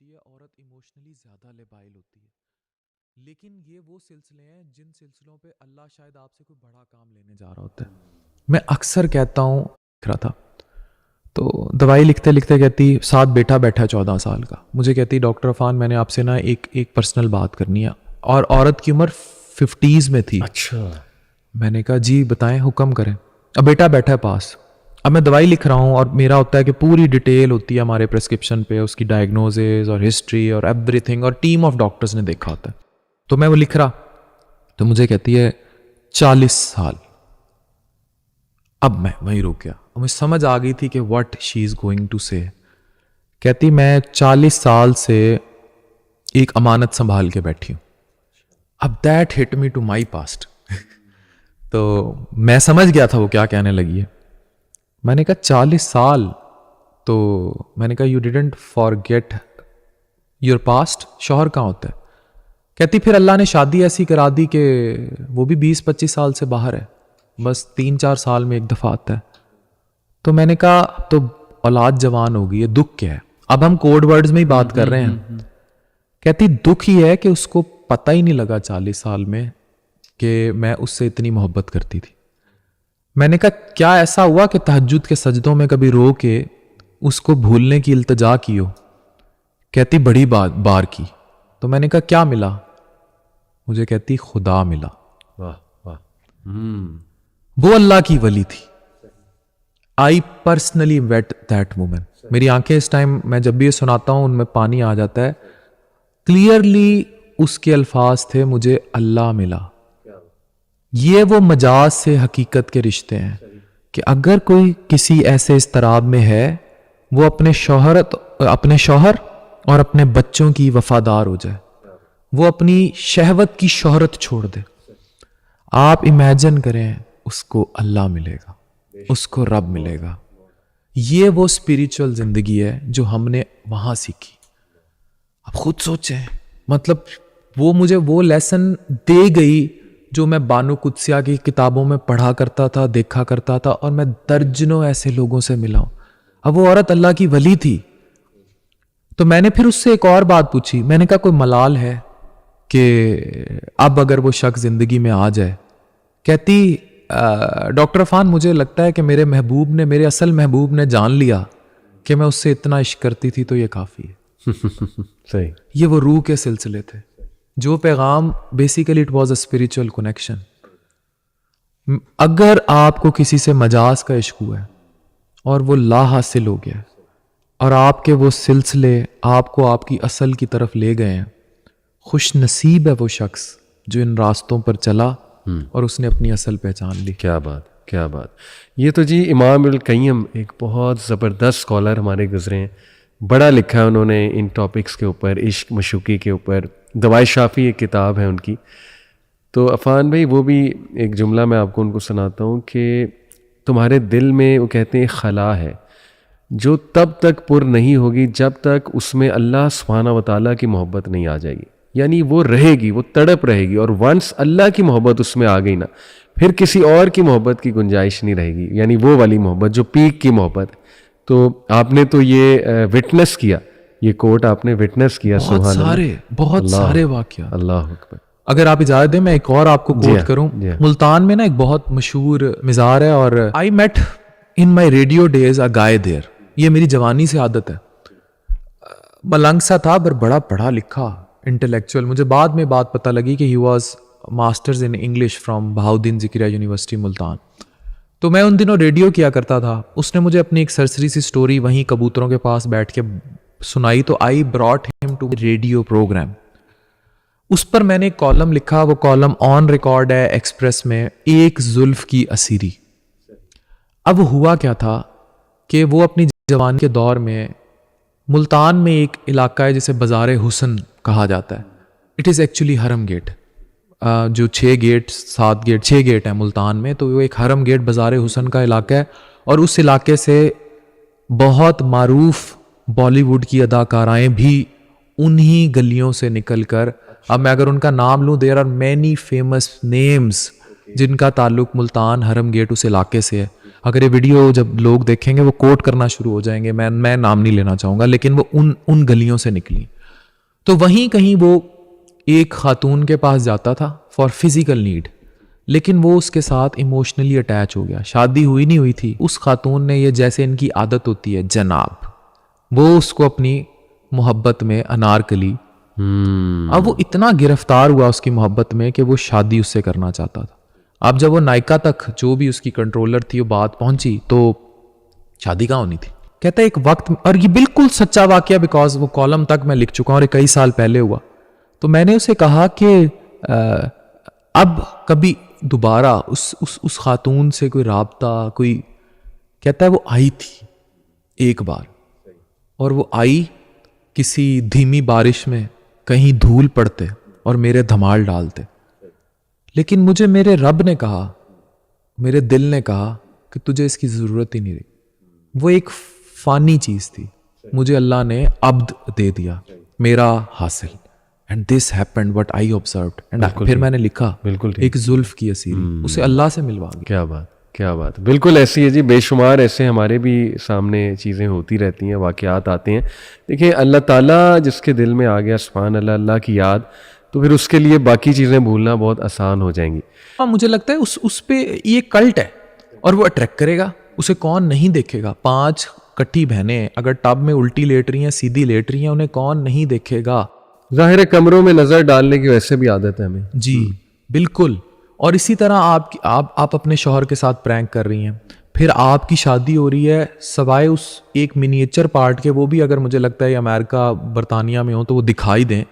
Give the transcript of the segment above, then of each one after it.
ہوتی ہے عورت ایموشنلی زیادہ لیبائل ہوتی ہے، لیکن یہ وہ سلسلے ہیں جن سلسلوں پہ اللہ شاید آپ سے کوئی بڑا کام لینے جا رہا ہوتا ہے. میں اکثر کہتا ہوں، لکھ رہا تھا تو دوائی لکھتے لکھتے کہتی ساتھ بیٹا بیٹھا ہے 14 سال کا، مجھے کہتی ڈاکٹر عفان میں نے آپ سے نا ایک پرسنل بات کرنی ہے، اور عورت کی عمر 50s میں تھی. اچھا. میں نے کہا جی بتائیں، حکم کریں. اب بیٹا بیٹھا ہے پاس، اب میں دوائی لکھ رہا ہوں اور میرا ہوتا ہے کہ پوری ڈیٹیل ہوتی ہے ہمارے پرسکرپشن پہ، اس کی ڈائگنوزز اور ہسٹری اور ایوری تھنگ، اور ٹیم آف ڈاکٹرز نے دیکھا ہوتا ہے. تو میں وہ لکھ رہا تو مجھے کہتی ہے 40 سال. اب میں وہیں رک گیا، مجھے سمجھ آ گئی تھی کہ what she is going to say. کہتی میں 40 سال سے ایک امانت سنبھال کے بیٹھی ہوں. اب that hit me to my past. تو میں سمجھ گیا تھا وہ کیا کہنے لگی ہے. میں نے کہا 40 سال، تو میں نے کہا you didn't forget your past. شوہر کہاں ہوتا ہے؟ کہتی پھر اللہ نے شادی ایسی کرا دی کہ وہ بھی 20-25 سال سے باہر ہے، بس 3-4 سال میں ایک دفعہ آتا ہے. تو میں نے کہا اب تو اولاد جوان ہو گئی ہے، دکھ کیا ہے؟ اب ہم کوڈ ورڈز میں ہی بات کر رہے ہیں. کہتی دکھ ہی ہے کہ اس کو پتہ ہی نہیں لگا 40 سال میں کہ میں اس سے اتنی محبت کرتی تھی. میں نے کہا کیا ایسا ہوا کہ تہجد کے سجدوں میں کبھی رو کے اس کو بھولنے کی التجا کی ہو؟ کہتی بڑی بار کی. تو میں نے کہا کیا ملا؟ مجھے کہتی خدا ملا. واہ واہ. وہ اللہ کی ولی تھی. I personally wait that woman. میری آنکھیں اس ٹائم میں جب بھی یہ سناتا ہوں ان میں پانی آ جاتا ہے. کلیئرلی اس کے الفاظ تھے مجھے اللہ ملا. یہ وہ مجاز سے حقیقت کے رشتے ہیں کہ اگر کوئی کسی ایسے اضطراب میں ہے وہ اپنے شوہر اور اپنے بچوں کی وفادار ہو جائے، وہ اپنی شہوت کی شہرت چھوڑ دے. آپ امیجن کریں اس کو اللہ ملے گا، اس کو رب ملے گا. یہ وہ اسپریچول زندگی ہے جو ہم نے وہاں سیکھی. اب خود سوچیں، مطلب وہ مجھے وہ لیسن دے گئی جو میں بانو قدسیہ کی کتابوں میں پڑھا کرتا تھا، دیکھا کرتا تھا، اور میں درجنوں ایسے لوگوں سے ملا ہوں. اب وہ عورت اللہ کی ولی تھی. تو میں نے پھر اس سے ایک اور بات پوچھی. میں نے کہا کوئی ملال ہے کہ اب اگر وہ شخص زندگی میں آ جائے؟ کہتی ڈاکٹر عفان مجھے لگتا ہے کہ میرے اصل محبوب نے جان لیا کہ میں اس سے اتنا عشق کرتی تھی تو یہ کافی ہے. صحیح. یہ وہ روح کے سلسلے تھے جو پیغام basically it was a spiritual connection. اگر آپ کو کسی سے مجاز کا عشق ہوا ہے اور وہ لا حاصل ہو گیا اور آپ کے وہ سلسلے آپ کو آپ کی اصل کی طرف لے گئے ہیں، خوش نصیب ہے وہ شخص جو ان راستوں پر چلا اور اس نے اپنی اصل پہچان لی. کیا بات، کیا بات. یہ تو جی امام القیم ایک بہت زبردست اسکالر ہمارے گزرے ہیں، بڑا لکھا ہے انہوں نے ان ٹاپکس کے اوپر، عشق مشوقی کے اوپر. دوائے شافی ایک کتاب ہے ان کی. تو عفان بھائی وہ بھی ایک جملہ میں آپ کو ان کو سناتا ہوں کہ تمہارے دل میں وہ کہتے ہیں خلا ہے جو تب تک پر نہیں ہوگی جب تک اس میں اللہ سبحانہ و تعالیٰ کی محبت نہیں آ جائے گی. یعنی وہ رہے گی، وہ تڑپ رہے گی، اور ونس اللہ کی محبت اس میں آ گئی نا، پھر کسی اور کی محبت کی گنجائش نہیں رہے گی. یعنی وہ والی محبت جو پیک کی محبت. تو آپ نے تو یہ وٹنس کیا، یہ کوٹ آپ نے وٹنس کیا. بہت سارے واقعات. اللہ اکبر. اگر آپ اجازت دیں میں ایک اور آپ کو کوٹ کروں. ملتان میں نا ایک بہت مشہور مزار ہے، اور I met in my radio days a guy there. یہ میری جوانی سے عادت ہے. ملنگ سا تھا پر بڑا پڑھا لکھا انٹلیکچوئل. مجھے بعد میں بات پتہ لگی کہ he was masters in English from Bahauddin Zakariya university Multan. تو میں ان دنوں ریڈیو کیا کرتا تھا. اس نے مجھے اپنی ایک سرسری سی سٹوری وہیں کبوتروں کے پاس بیٹھ کے سنائی. تو آئی براٹ ہم ٹو ریڈیو پروگرام. اس پر میں نے ایک کالم لکھا. وہ کالم آن ریکارڈ ہے ایکسپریس میں، ایک زلف کی اسیری. اب ہوا کیا تھا کہ وہ اپنی جوانی کے دور میں ملتان میں ایک علاقہ ہے جسے بازار حسن کہا جاتا ہے. اٹ از ایکچولی حرم گیٹ. جو 6 گیٹ ہیں ملتان میں، تو وہ ایک حرم گیٹ بازار حسن کا علاقہ ہے. اور اس علاقے سے بہت معروف بالی ووڈ کی اداکارائیں بھی انہی گلیوں سے نکل کر، اب میں اگر ان کا نام لوں، there are many famous names جن کا تعلق ملتان حرم گیٹ اس علاقے سے ہے. اگر یہ ویڈیو جب لوگ دیکھیں گے وہ کوٹ کرنا شروع ہو جائیں گے. میں نام نہیں لینا چاہوں گا، لیکن وہ ان گلیوں سے نکلی. تو وہیں کہیں وہ ایک خاتون کے پاس جاتا تھا فار فزیکل نیڈ, لیکن وہ اس کے ساتھ ایموشنلی اٹیچ ہو گیا. شادی ہوئی نہیں ہوئی تھی. اس خاتون نے یہ جیسے ان کی عادت ہوتی ہے جناب, وہ اس کو اپنی محبت میں انارکلی, اب وہ اتنا گرفتار ہوا اس کی محبت میں کہ وہ شادی اس سے کرنا چاہتا تھا. اب جب وہ نائکا تک جو بھی اس کی کنٹرولر تھی وہ بات پہنچی تو شادی کہاں ہونی تھی. کہتا ہے ایک وقت, اور یہ بالکل سچا واقعہ بیکاز وہ کالم تک میں لکھ چکا ہوں اور کئی سال پہلے ہوا. تو میں نے اسے کہا کہ اب کبھی دوبارہ اس خاتون سے کوئی رابطہ کوئی, کہتا ہے وہ آئی تھی ایک بار, اور وہ آئی کسی دھیمی بارش میں کہیں دھول پڑتے اور میرے دھمال ڈالتے, لیکن مجھے میرے رب نے کہا, میرے دل نے کہا کہ تجھے اس کی ضرورت ہی نہیں رہی. وہ ایک فانی چیز تھی, مجھے اللہ نے عبد دے دیا میرا حاصل. And this happened what I observed. And پھر میں نے لکھا بالکل ایک زلف کی اسیری, اسے اللہ سے ملوا گیا. کیا بات, کیا بات. بالکل ایسی ہے جی, بے شمار ایسے ہمارے بھی سامنے چیزیں ہوتی رہتی ہیں, واقعات آتے ہیں. دیکھیں اللہ تعالیٰ جس کے دل میں آ گیا سبحان اللہ, اللہ کی یاد, تو پھر اس کے لیے باقی چیزیں بھولنا بہت آسان ہو جائیں گی. مجھے لگتا ہے اس پہ یہ کلٹ ہے اور وہ اٹریکٹ کرے گا. اسے کون نہیں دیکھے گا. 5 کٹھی بہنیں اگر ٹب میں الٹی لیٹ رہی ہیں سیدھی لیٹ رہی ہیں, انہیں کون نہیں دیکھے گا. ظاہر ہے کمروں میں نظر ڈالنے کی ویسے بھی عادت ہے ہمیں. جی بالکل. اور اسی طرح آپ اپنے شوہر کے ساتھ پرینک کر رہی ہیں, پھر آپ کی شادی ہو رہی ہے, سوائے اس ایک منیچر پارٹ کے, وہ بھی اگر مجھے لگتا ہے امریکہ برطانیہ میں ہو تو وہ دکھائی دیں,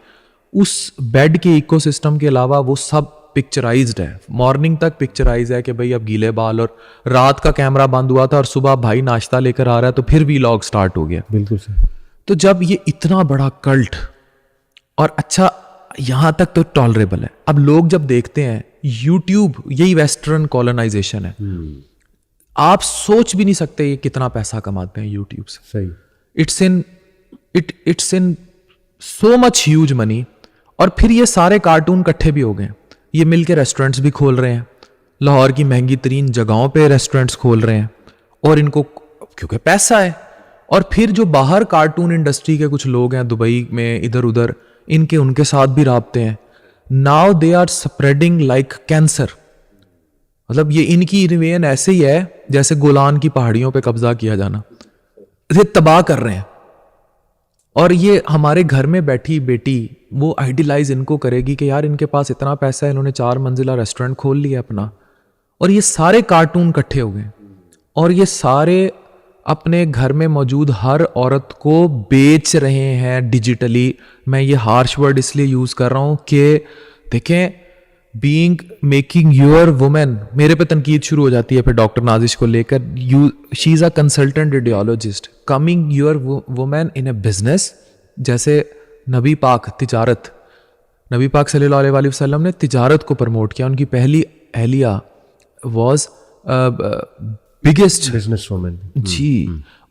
اس بیڈ کے ایکو سسٹم کے علاوہ وہ سب پکچرائزڈ ہے. مارننگ تک پکچرائز ہے کہ بھئی اب گیلے بال, اور رات کا کیمرہ بند ہوا تھا اور صبح بھائی ناشتہ لے کر آ رہا ہے تو پھر وی لاگ سٹارٹ ہو گیا. بالکل صحیح. تو جب یہ اتنا بڑا کلٹ, اور اچھا یہاں تک تو ٹالریبل ہے, اب لوگ جب دیکھتے ہیں یوٹیوب, یہی ویسٹرن کالونائزیشن ہے, آپ سوچ بھی نہیں سکتے یہ کتنا پیسہ کماتے ہیں یوٹیوب سے. صحیح. It's in so much huge money. اور پھر یہ سارے کارٹون کٹھے بھی ہو گئے, یہ مل کے ریسٹورینٹس بھی کھول رہے ہیں, لاہور کی مہنگی ترین جگہوں پہ ریسٹورینٹس کھول رہے ہیں, اور ان کو کیونکہ پیسہ ہے. اور پھر جو باہر کارٹون انڈسٹری کے کچھ لوگ ہیں دبئی میں ادھر ادھر, ان کے ساتھ بھی رابطے ہیں. Now they are spreading like cancer. مطلب یہ ان کی ریوین ایسے ہی ہے جیسے گولان کی پہاڑیوں پہ قبضہ کیا جانا, یہ تباہ کر رہے ہیں. اور یہ ہمارے گھر میں بیٹھی بیٹی وہ آئیڈیلائز ان کو کرے گی کہ یار ان کے پاس اتنا پیسہ ہے, انہوں نے 4 منزلہ ریسٹورینٹ کھول لیا اپنا, اور یہ سارے کارٹون کٹھے ہو گئے, اور یہ سارے اپنے گھر میں موجود ہر عورت کو بیچ رہے ہیں ڈیجیٹلی. میں یہ ہارش ورڈ اس لیے یوز کر رہا ہوں کہ دیکھیں, بینگ میکنگ یور وومن, میرے پہ تنقید شروع ہو جاتی ہے پھر ڈاکٹر نازش کو لے کر, she is a consultant audiologist, coming your woman in a business. جیسے نبی پاک تجارت, نبی پاک صلی اللہ علیہ وسلم نے تجارت کو پروموٹ کیا. ان کی پہلی اہلیہ واز بگیسٹ بزنس وومن. جی,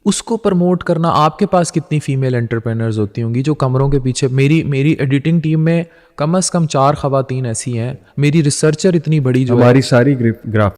اس کو پروموٹ کرنا. آپ کے پاس کتنی فیمیل انٹرپرینرز ہوتی ہوں گی جو کمروں کے پیچھے, میری ایڈیٹنگ ٹیم میں کم از کم 4 خواتین ایسی ہیں, میری ریسرچر اتنی بڑی جو ہماری ساری گراف